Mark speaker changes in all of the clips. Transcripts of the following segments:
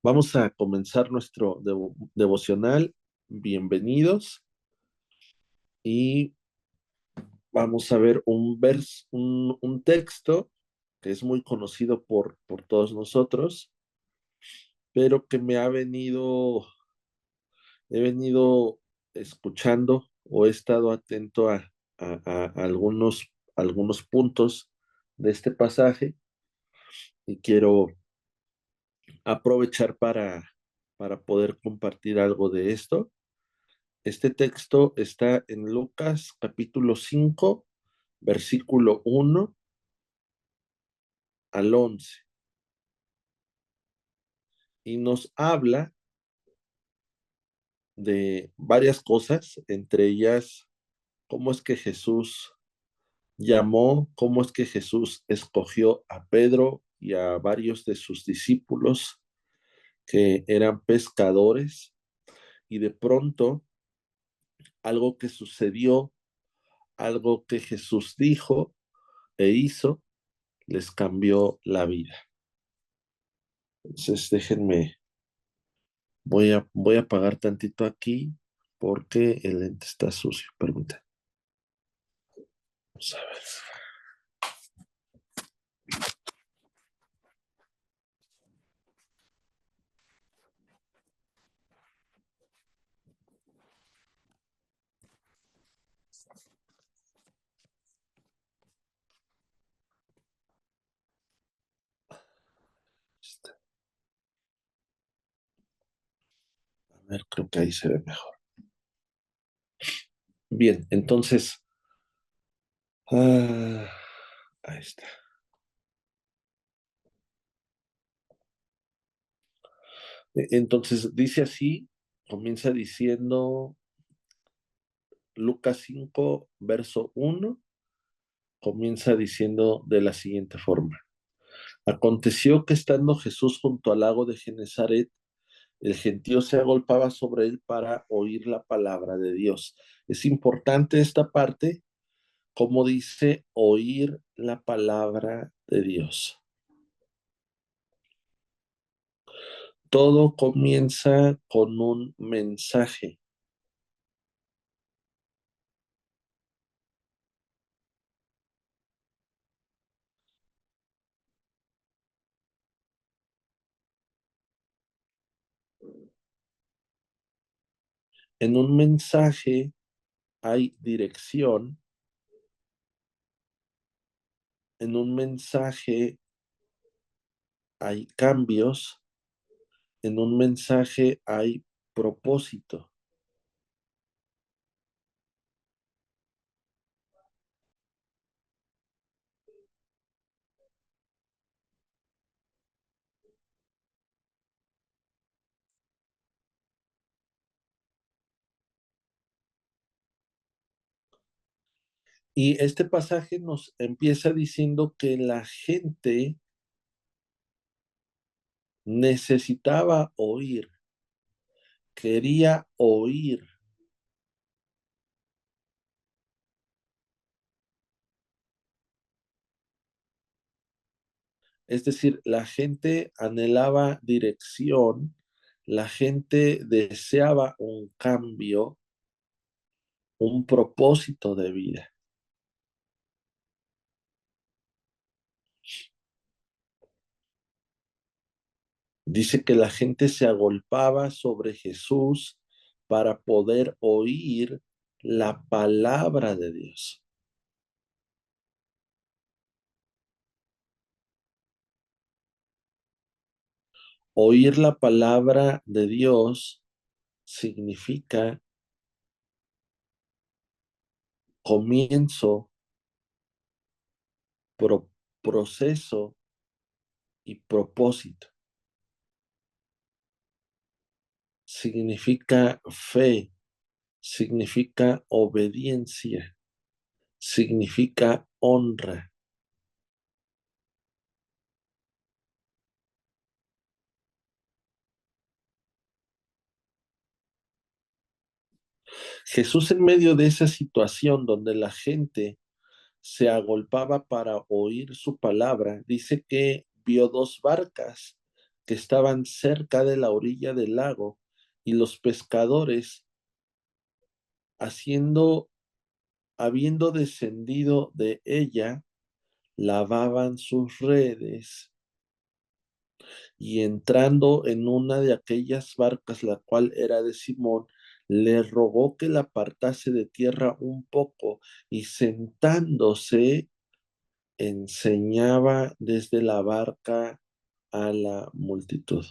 Speaker 1: Vamos a comenzar nuestro devocional. Bienvenidos y vamos a ver un texto que es muy conocido por todos nosotros, pero que he venido escuchando o he estado atento a algunos puntos de este pasaje y quiero aprovechar para poder compartir algo de esto. Este texto está en Lucas capítulo 5, versículo 1 al 11, y nos habla de varias cosas, entre ellas cómo es que Jesús cómo es que Jesús escogió a Pedro y a varios de sus discípulos que eran pescadores, y de pronto algo que sucedió, algo que Jesús dijo e hizo, les cambió la vida. Entonces déjenme, voy a apagar tantito aquí porque el lente está sucio. Permítanme. Vamos a ver. A ver, creo que ahí se ve mejor. Bien, entonces, ah, ahí está. Entonces dice así, comienza diciendo Lucas 5, verso 1, comienza diciendo de la siguiente forma. Aconteció que estando Jesús junto al lago de Genezaret, el gentío se agolpaba sobre él para oír la palabra de Dios. Es importante esta parte, como dice, oír la palabra de Dios. Todo comienza con un mensaje. En un mensaje hay dirección, en un mensaje hay cambios, en un mensaje hay propósito. Y este pasaje nos empieza diciendo que la gente necesitaba oír, quería oír. Es decir, la gente anhelaba dirección, la gente deseaba un cambio, un propósito de vida. Dice que la gente se agolpaba sobre Jesús para poder oír la palabra de Dios. Oír la palabra de Dios significa comienzo, proceso y propósito. Significa fe, significa obediencia, significa honra. Jesús, en medio de esa situación donde la gente se agolpaba para oír su palabra, dice que vio dos barcas que estaban cerca de la orilla del lago, y los pescadores, haciendo, habiendo descendido de ella, lavaban sus redes, y entrando en una de aquellas barcas, la cual era de Simón, le rogó que la apartase de tierra un poco, y sentándose enseñaba desde la barca a la multitud.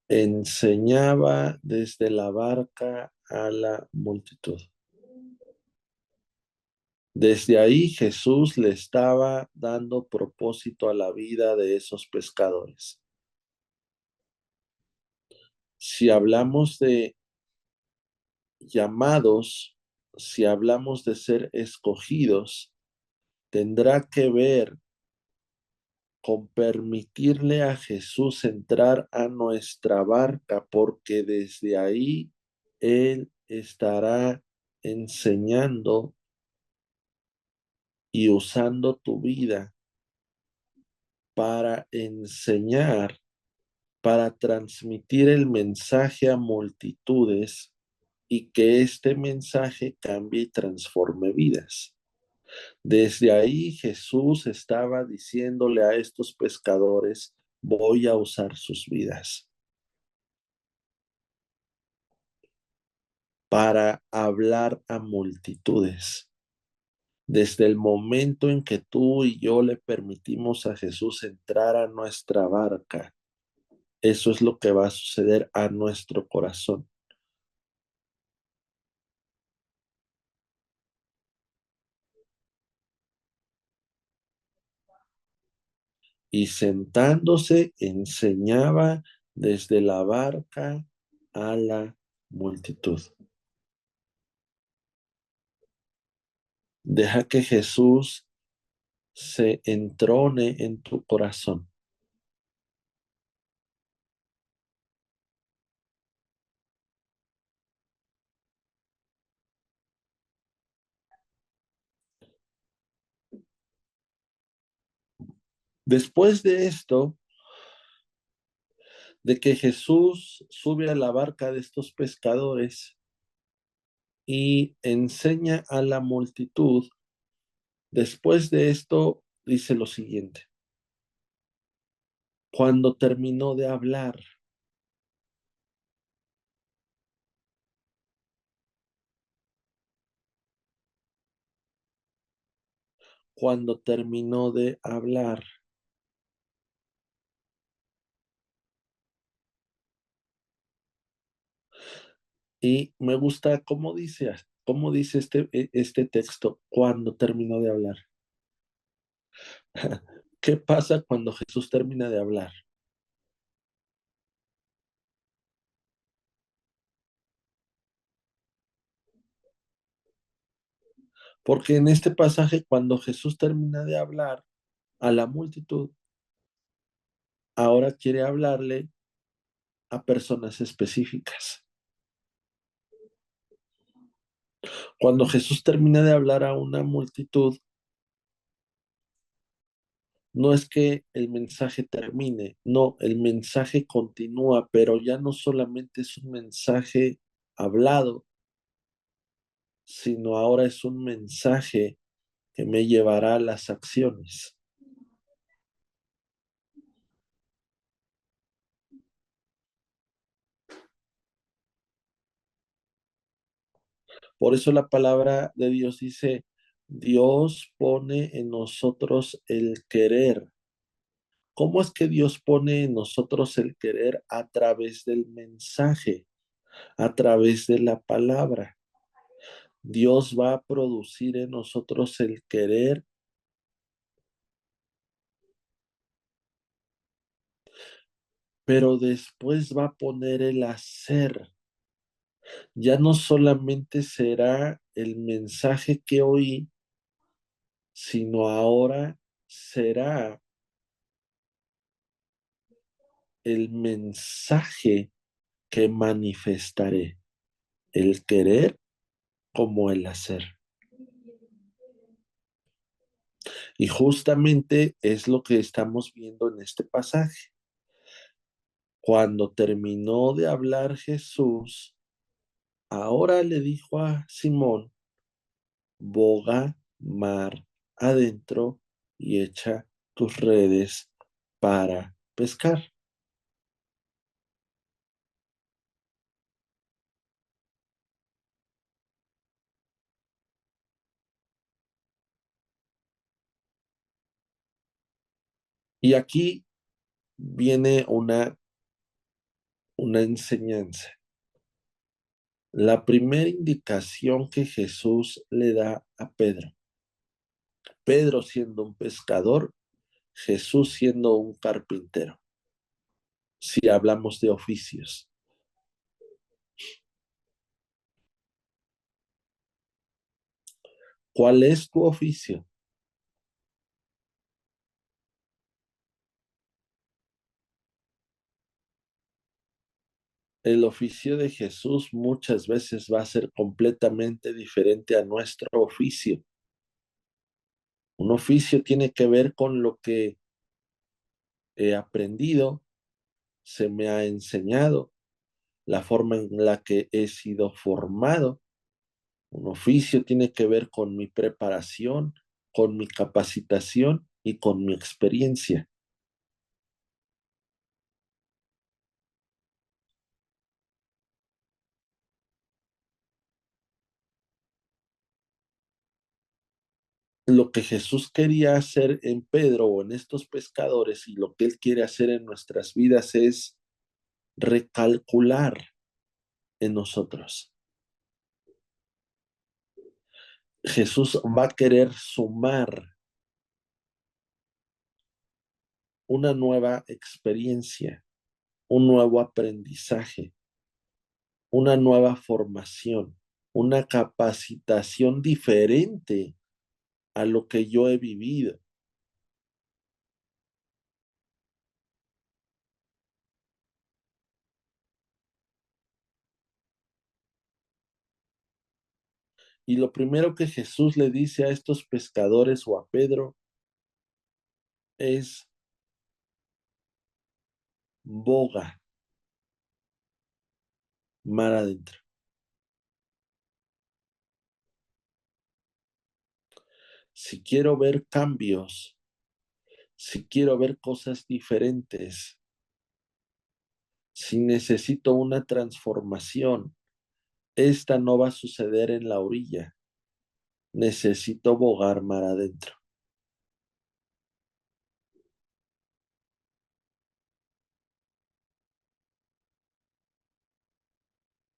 Speaker 1: Enseñaba desde la barca a la multitud. Desde ahí Jesús le estaba dando propósito a la vida de esos pescadores. Si hablamos de llamados, si hablamos de ser escogidos, tendrá que ver con permitirle a Jesús entrar a nuestra barca, porque desde ahí Él estará enseñando y usando tu vida para enseñar, para transmitir el mensaje a multitudes y que este mensaje cambie y transforme vidas. Desde ahí Jesús estaba diciéndole a estos pescadores, voy a usar sus vidas para hablar a multitudes. Desde el momento en que tú y yo le permitimos a Jesús entrar a nuestra barca, eso es lo que va a suceder a nuestro corazón. Y sentándose enseñaba desde la barca a la multitud. Deja que Jesús se entrone en tu corazón. Después de esto, de que Jesús sube a la barca de estos pescadores y enseña a la multitud, después de esto dice lo siguiente: cuando terminó de hablar, cuando terminó de hablar, y me gusta cómo dice este texto, cuando terminó de hablar. ¿Qué pasa cuando Jesús termina de hablar? Porque en este pasaje, cuando Jesús termina de hablar a la multitud, ahora quiere hablarle a personas específicas. Cuando Jesús termina de hablar a una multitud, no es que el mensaje termine, no, el mensaje continúa, pero ya no solamente es un mensaje hablado, sino ahora es un mensaje que me llevará a las acciones. Por eso la palabra de Dios dice, Dios pone en nosotros el querer. ¿Cómo es que Dios pone en nosotros el querer? A través del mensaje, a través de la palabra. Dios va a producir en nosotros el querer, pero después va a poner el hacer. Ya no solamente será el mensaje que oí, sino ahora será el mensaje que manifestaré, el querer como el hacer. Y justamente es lo que estamos viendo en este pasaje. Cuando terminó de hablar Jesús, ahora le dijo a Simón, boga mar adentro y echa tus redes para pescar. Y aquí viene una enseñanza. La primera indicación que Jesús le da a Pedro. Pedro siendo un pescador, Jesús siendo un carpintero. Si hablamos de oficios. ¿Cuál es tu oficio? El oficio de Jesús muchas veces va a ser completamente diferente a nuestro oficio. Un oficio tiene que ver con lo que he aprendido, se me ha enseñado, la forma en la que he sido formado. Un oficio tiene que ver con mi preparación, con mi capacitación y con mi experiencia. Lo que Jesús quería hacer en Pedro o en estos pescadores y lo que Él quiere hacer en nuestras vidas es recalcular en nosotros. Jesús va a querer sumar una nueva experiencia, un nuevo aprendizaje, una nueva formación, una capacitación diferente a lo que yo he vivido. Y lo primero que Jesús le dice a estos pescadores o a Pedro es boga mar adentro. Si quiero ver cambios, si quiero ver cosas diferentes, si necesito una transformación, esta no va a suceder en la orilla. Necesito bogar mar adentro.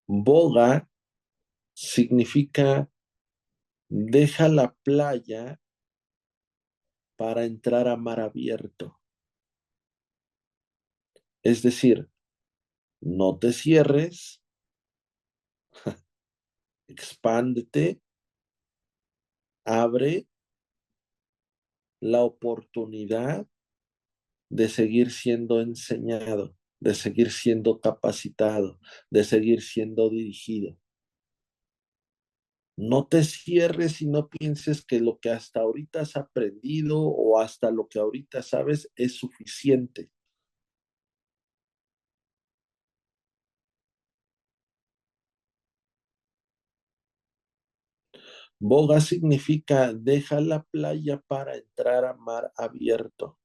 Speaker 1: Boga significa deja la playa para entrar a mar abierto. Es decir, no te cierres, expándete, abre la oportunidad de seguir siendo enseñado, de seguir siendo capacitado, de seguir siendo dirigido. No te cierres y no pienses que lo que hasta ahorita has aprendido o hasta lo que ahorita sabes es suficiente. Boga significa deja la playa para entrar a mar abierto.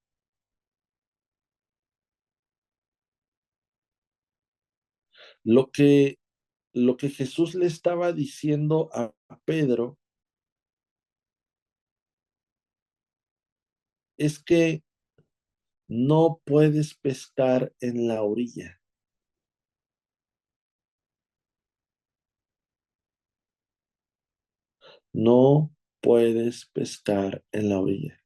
Speaker 1: Lo que, lo que Jesús le estaba diciendo a Pedro es que no puedes pescar en la orilla. No puedes pescar en la orilla.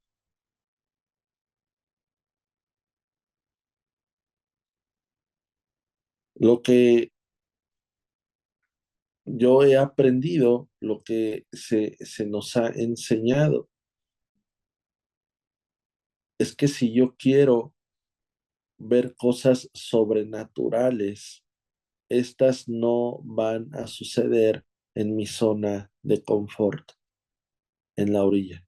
Speaker 1: Lo que yo he aprendido, lo que se nos ha enseñado, es que si yo quiero ver cosas sobrenaturales, estas no van a suceder en mi zona de confort, en la orilla.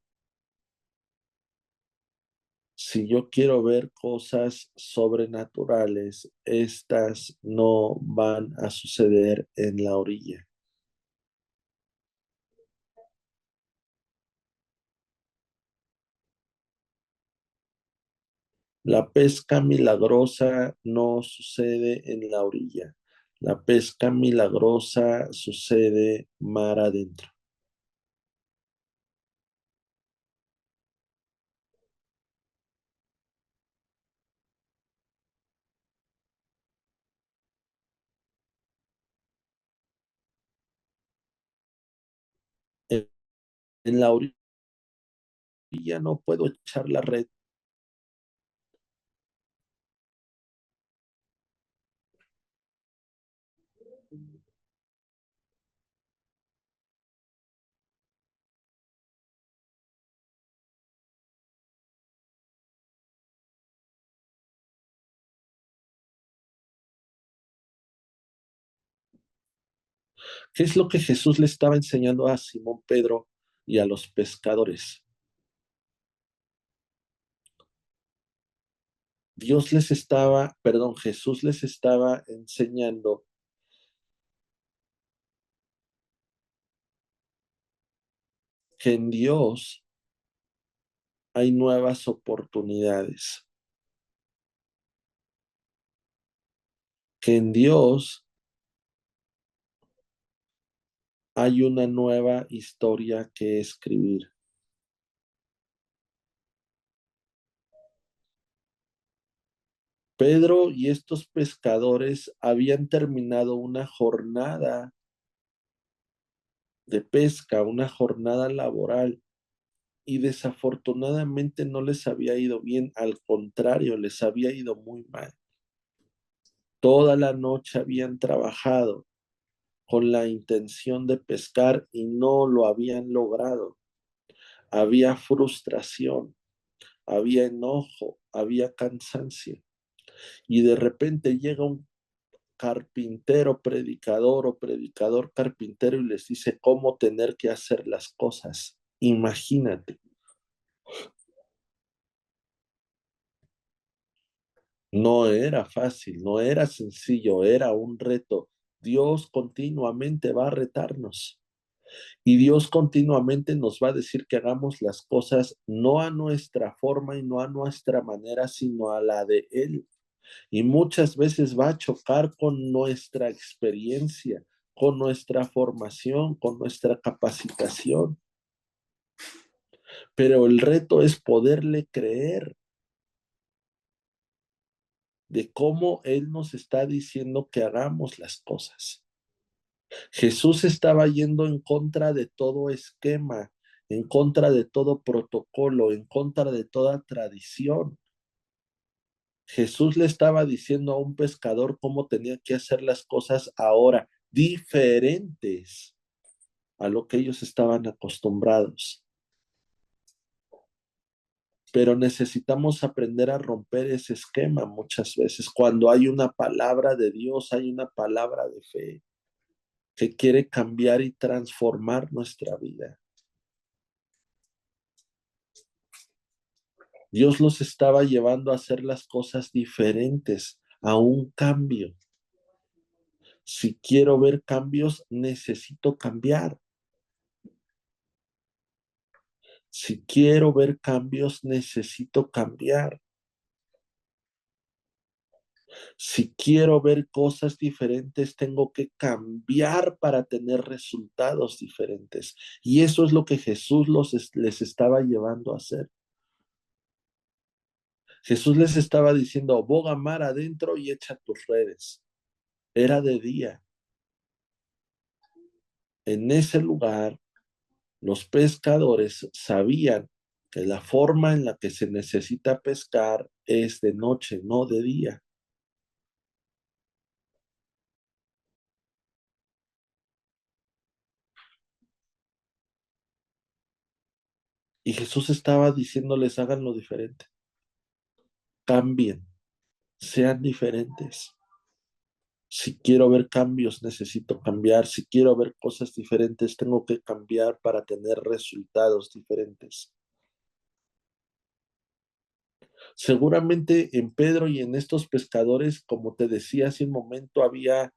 Speaker 1: Si yo quiero ver cosas sobrenaturales, estas no van a suceder en la orilla. La pesca milagrosa no sucede en la orilla. La pesca milagrosa sucede mar adentro. En, en la orilla no puedo echar la red. ¿Qué es lo que Jesús le estaba enseñando a Simón Pedro y a los pescadores? Jesús les estaba enseñando que en Dios hay nuevas oportunidades, que en Dios hay una nueva historia que escribir. Pedro y estos pescadores habían terminado una jornada de pesca, una jornada laboral, y desafortunadamente no les había ido bien, al contrario, les había ido muy mal. Toda la noche habían trabajado con la intención de pescar y no lo habían logrado. Había frustración, había enojo, había cansancio. Y de repente llega un carpintero, predicador o predicador carpintero y les dice cómo tener que hacer las cosas. Imagínate, no era fácil, no era sencillo, era un reto. Dios continuamente va a retarnos y Dios continuamente nos va a decir que hagamos las cosas no a nuestra forma y no a nuestra manera, sino a la de Él. Y muchas veces va a chocar con nuestra experiencia, con nuestra formación, con nuestra capacitación. Pero el reto es poderle creer de cómo Él nos está diciendo que hagamos las cosas. Jesús estaba yendo en contra de todo esquema, en contra de todo protocolo, en contra de toda tradición. Jesús le estaba diciendo a un pescador cómo tenía que hacer las cosas ahora, diferentes a lo que ellos estaban acostumbrados. Pero necesitamos aprender a romper ese esquema muchas veces. Cuando hay una palabra de Dios, hay una palabra de fe que quiere cambiar y transformar nuestra vida. Dios los estaba llevando a hacer las cosas diferentes, a un cambio. Si quiero ver cambios, necesito cambiar. Si quiero ver cambios, necesito cambiar. Si quiero ver cosas diferentes, tengo que cambiar para tener resultados diferentes. Y eso es lo que Jesús les estaba llevando a hacer. Jesús les estaba diciendo, boga mar adentro y echa tus redes. Era de día. En ese lugar, los pescadores sabían que la forma en la que se necesita pescar es de noche, no de día. Y Jesús estaba diciéndoles, háganlo diferente, cambien, sean diferentes. Si quiero ver cambios, necesito cambiar. Si quiero ver cosas diferentes, tengo que cambiar para tener resultados diferentes. Seguramente en Pedro y en estos pescadores, como te decía hace un momento, había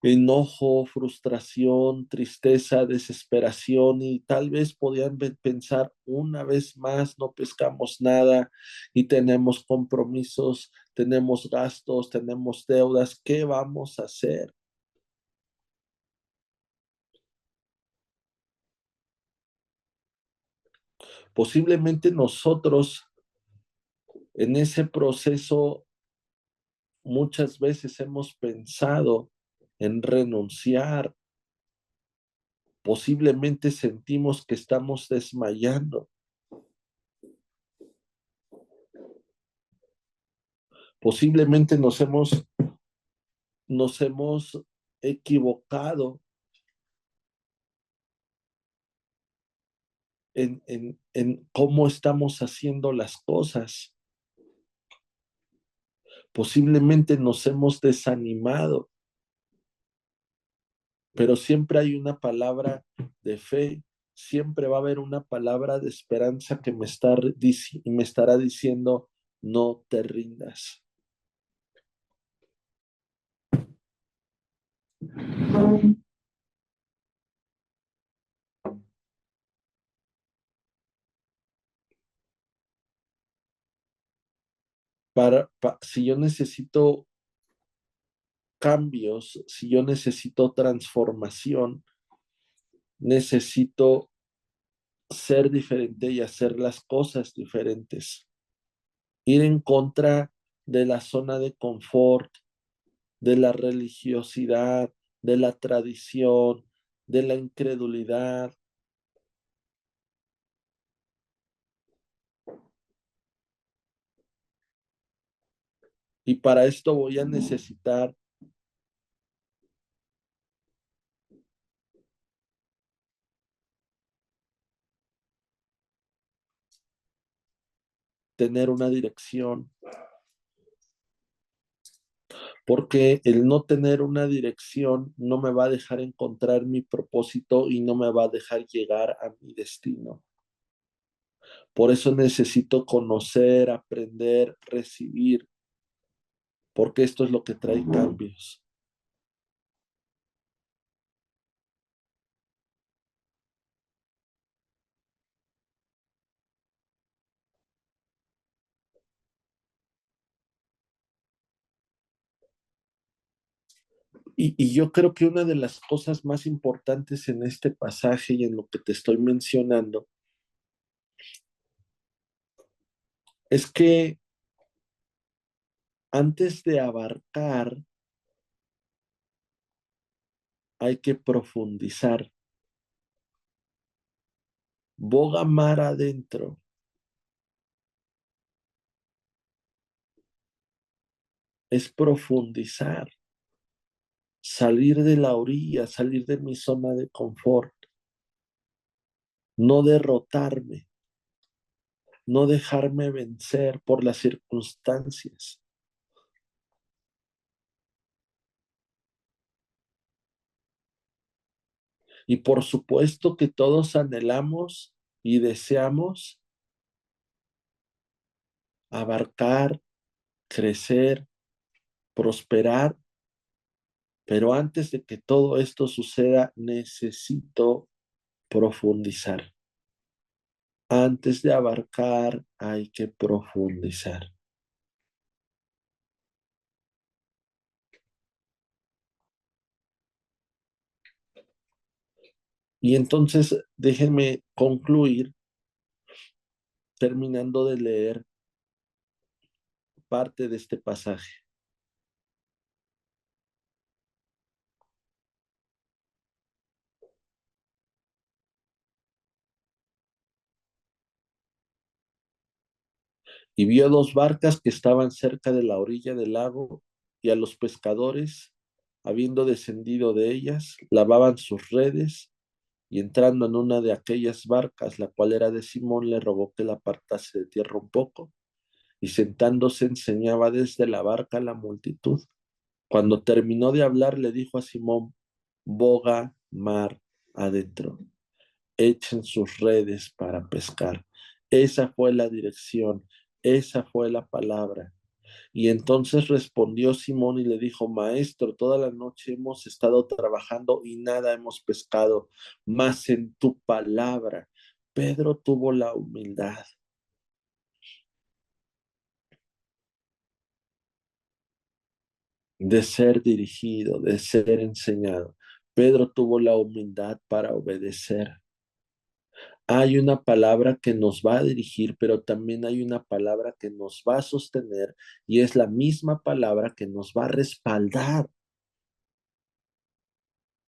Speaker 1: enojo, frustración, tristeza, desesperación y tal vez podían pensar una vez más, no pescamos nada y tenemos compromisos, tenemos gastos, tenemos deudas, ¿qué vamos a hacer? Posiblemente nosotros en ese proceso muchas veces hemos pensado en renunciar, posiblemente sentimos que estamos desmayando, posiblemente nos hemos equivocado en cómo estamos haciendo las cosas. Posiblemente nos hemos desanimado, pero siempre hay una palabra de fe, siempre va a haber una palabra de esperanza que me estará diciendo, no te rindas. Si yo necesito cambios, si yo necesito transformación, necesito ser diferente y hacer las cosas diferentes. Ir en contra de la zona de confort, de la religiosidad, de la tradición, de la incredulidad. Y para esto voy a necesitar tener una dirección, porque el no tener una dirección no me va a dejar encontrar mi propósito y no me va a dejar llegar a mi destino. Por eso necesito conocer, aprender, recibir, porque esto es lo que trae cambios. Y yo creo que una de las cosas más importantes en este pasaje y en lo que te estoy mencionando es que antes de abarcar hay que profundizar. Boga mar adentro es profundizar, salir de la orilla, salir de mi zona de confort, no derrotarme, no dejarme vencer por las circunstancias. Y por supuesto que todos anhelamos y deseamos abarcar, crecer, prosperar, pero antes de que todo esto suceda, necesito profundizar. Antes de abarcar, hay que profundizar. Y entonces, déjenme concluir terminando de leer parte de este pasaje. Y vio dos barcas que estaban cerca de la orilla del lago, y a los pescadores, habiendo descendido de ellas, lavaban sus redes, y entrando en una de aquellas barcas, la cual era de Simón, le rogó que la apartase de tierra un poco, y sentándose enseñaba desde la barca a la multitud. Cuando terminó de hablar, le dijo a Simón, boga mar adentro, echen sus redes para pescar. Esa fue la dirección. Esa fue la palabra. Y entonces respondió Simón y le dijo, Maestro, toda la noche hemos estado trabajando y nada hemos pescado, mas en tu palabra. Pedro tuvo la humildad de ser dirigido, de ser enseñado. Pedro tuvo la humildad para obedecer. Hay una palabra que nos va a dirigir, pero también hay una palabra que nos va a sostener y es la misma palabra que nos va a respaldar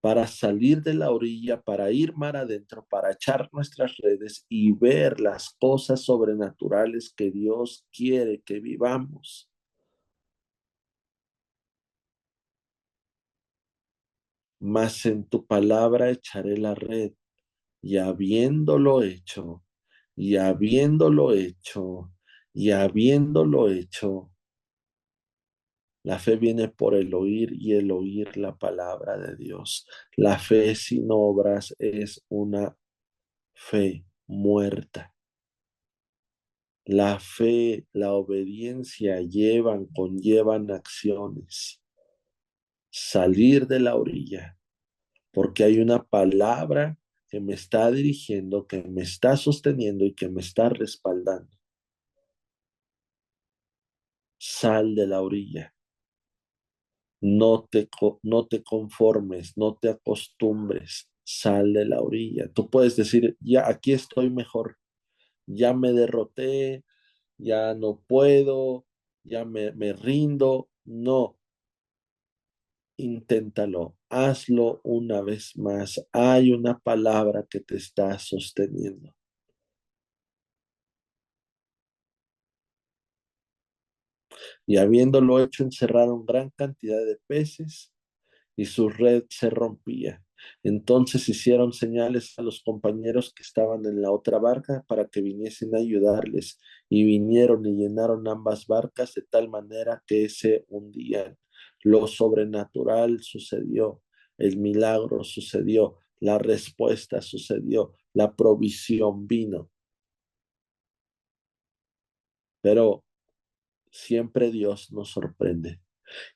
Speaker 1: para salir de la orilla, para ir mar adentro, para echar nuestras redes y ver las cosas sobrenaturales que Dios quiere que vivamos. Mas en tu palabra echaré la red y habiéndolo hecho, y habiéndolo hecho, y habiéndolo hecho, la fe viene por el oír y el oír la palabra de Dios. La fe sin obras es una fe muerta. La fe, la obediencia conllevan acciones. Salir de la orilla, porque hay una palabra que me está dirigiendo, que me está sosteniendo y que me está respaldando. Sal de la orilla. No te conformes, no te acostumbres. Sal de la orilla. Tú puedes decir, ya aquí estoy mejor, ya me derroté, ya no puedo, me rindo. No, inténtalo, hazlo una vez más. Hay una palabra que te está sosteniendo. Y habiéndolo hecho, encerraron gran cantidad de peces y su red se rompía. Entonces hicieron señales a los compañeros que estaban en la otra barca para que viniesen a ayudarles, y vinieron y llenaron ambas barcas de tal manera que se hundían. Lo sobrenatural sucedió, el milagro sucedió, la respuesta sucedió, la provisión vino, pero siempre Dios nos sorprende.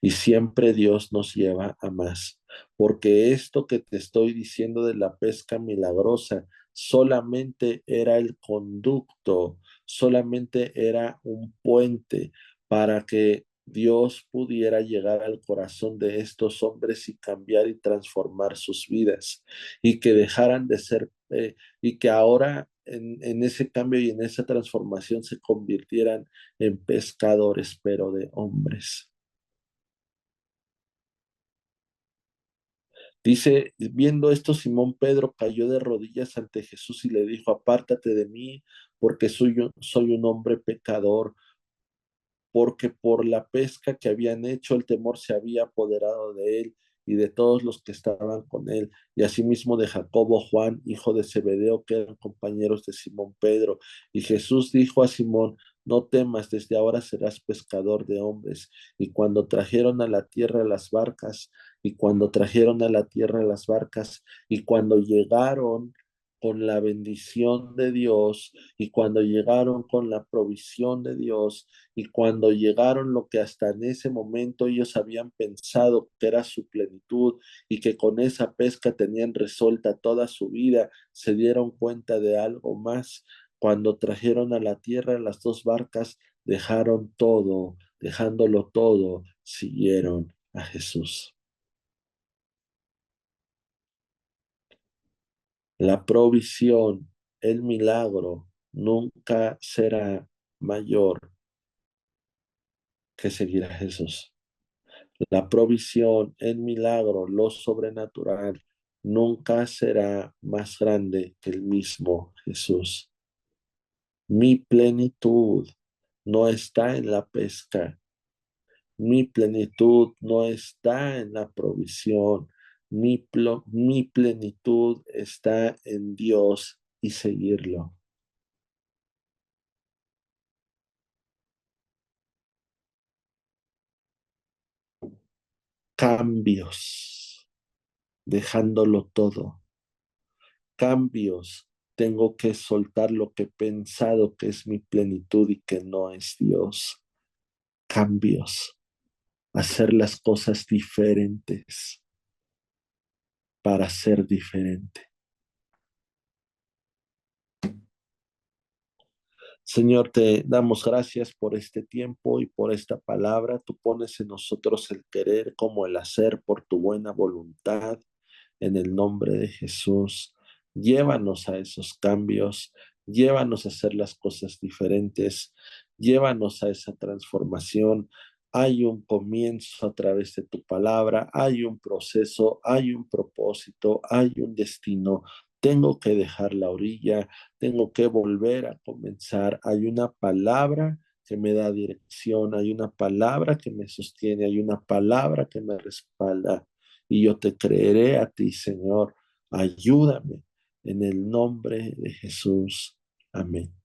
Speaker 1: Y siempre Dios nos lleva a más, porque esto que te estoy diciendo de la pesca milagrosa solamente era el conducto, solamente era un puente para que Dios pudiera llegar al corazón de estos hombres y cambiar y transformar sus vidas y que dejaran de ser, y que ahora en ese cambio y en esa transformación se convirtieran en pescadores, pero de hombres. Dice, viendo esto, Simón Pedro cayó de rodillas ante Jesús y le dijo, apártate de mí, porque soy un hombre pecador, porque por la pesca que habían hecho, el temor se había apoderado de él y de todos los que estaban con él, y asimismo de Jacobo, Juan, hijo de Zebedeo, que eran compañeros de Simón Pedro. Y Jesús dijo a Simón, no temas, desde ahora serás pescador de hombres. Y cuando trajeron a la tierra las barcas, y cuando trajeron a la tierra las barcas, y cuando llegaron con la bendición de Dios, y cuando llegaron con la provisión de Dios, y cuando llegaron lo que hasta en ese momento ellos habían pensado que era su plenitud y que con esa pesca tenían resuelta toda su vida, se dieron cuenta de algo más. Cuando trajeron a la tierra las dos barcas, dejaron todo, dejándolo todo, siguieron a Jesús. La provisión, el milagro, nunca será mayor que seguir a Jesús. La provisión, el milagro, lo sobrenatural, nunca será más grande que el mismo Jesús. Mi plenitud no está en la pesca. Mi plenitud no está en la provisión. Mi plenitud está en Dios y seguirlo. Cambios, dejándolo todo. Cambios, Tengo que soltar lo que he pensado que es mi plenitud y que no es Dios. Cambios, hacer las cosas diferentes para ser diferente. Señor, te damos gracias por este tiempo y por esta palabra. Tú pones en nosotros el querer como el hacer por tu buena voluntad. En el nombre de Jesús, llévanos a esos cambios, llévanos a hacer las cosas diferentes, llévanos a esa transformación. Hay un comienzo a través de tu palabra, hay un proceso, hay un propósito, hay un destino. Tengo que dejar la orilla, tengo que volver a comenzar. Hay una palabra que me da dirección, hay una palabra que me sostiene, hay una palabra que me respalda y yo te creeré a ti, Señor. Ayúdame en el nombre de Jesús. Amén.